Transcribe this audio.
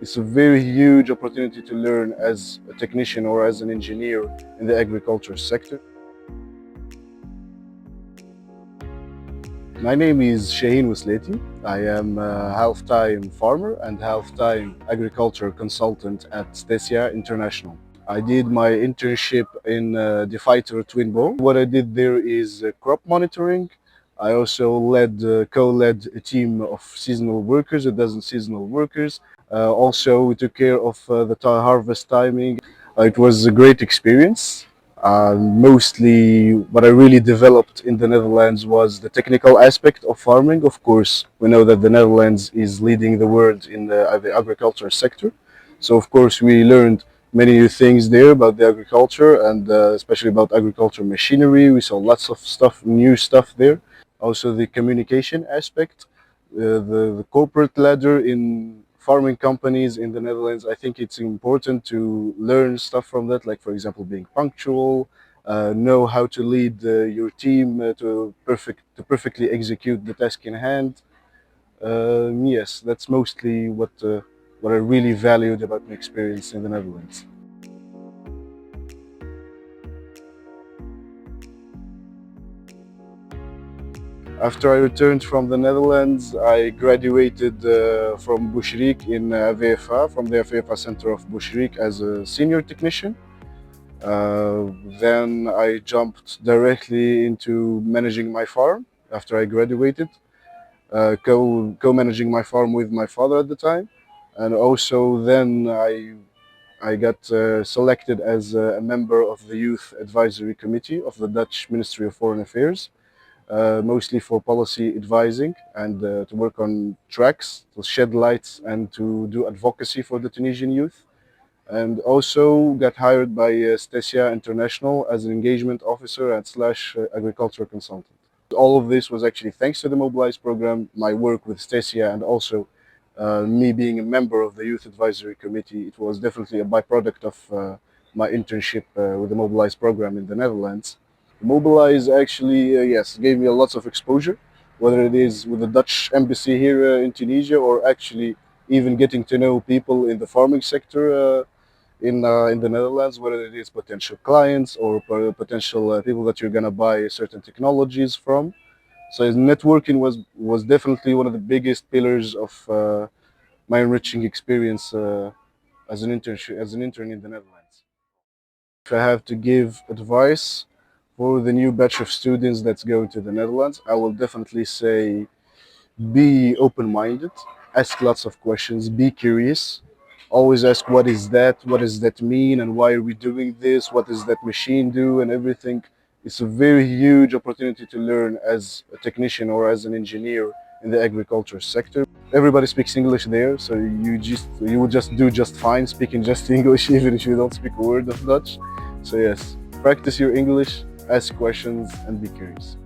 It's a very huge opportunity to learn as a technician or as an engineer in the agriculture sector. My name is Chahine Oueslati. I am a half-time farmer and half-time agriculture consultant at Stesia International. I did my internship in the fighter twin bow. What I did there is crop monitoring. I also co-led a team of seasonal workers, a dozen seasonal workers. Also, we took care of the harvest timing. It was a great experience. Mostly what I really developed in the Netherlands was the technical aspect of farming. Of course, we know that the Netherlands is leading the world in the agriculture sector. So of course we learned many new things there about the agriculture and especially about agriculture machinery. We saw lots of stuff, new stuff there. Also the communication aspect, the corporate ladder in farming companies in the Netherlands. I think it's important to learn stuff from that, like for example being punctual, know how to lead your team to perfectly execute the task in hand. Yes, that's mostly what I really valued about my experience in the Netherlands. After I returned from the Netherlands, I graduated from Bushrik in VFA, from the VFA Center of Bushrik as a senior technician. Then I jumped directly into managing my farm after I graduated, co-managing my farm with my father at the time. And also then I got selected as a member of the Youth Advisory Committee of the Dutch Ministry of Foreign Affairs, mostly for policy advising and to work on tracks, to shed lights and to do advocacy for the Tunisian youth. And also got hired by Stesia International as an engagement officer and slash agriculture consultant. All of this was actually thanks to the MOBILISE program, my work with Stesia, and also me being a member of the Youth Advisory Committee. It was definitely a byproduct of my internship with the MOBILISE program in the Netherlands. MOBILISE actually, yes, gave me a lot of exposure, whether it is with the Dutch embassy here in Tunisia or actually even getting to know people in the farming sector in the Netherlands, whether it is potential clients or potential people that you're gonna buy certain technologies from. So networking was definitely one of the biggest pillars of my enriching experience as an intern in the Netherlands. If I have to give advice for the new batch of students that's going to the Netherlands, I will definitely say be open-minded, ask lots of questions, be curious, always ask what does that mean, and why are we doing this, what does that machine do, and everything. It's a very huge opportunity to learn as a technician or as an engineer in the agriculture sector. Everybody speaks English there, so you will just do just fine speaking just English even if you don't speak a word of Dutch. So yes, practice your English, ask questions, and be curious.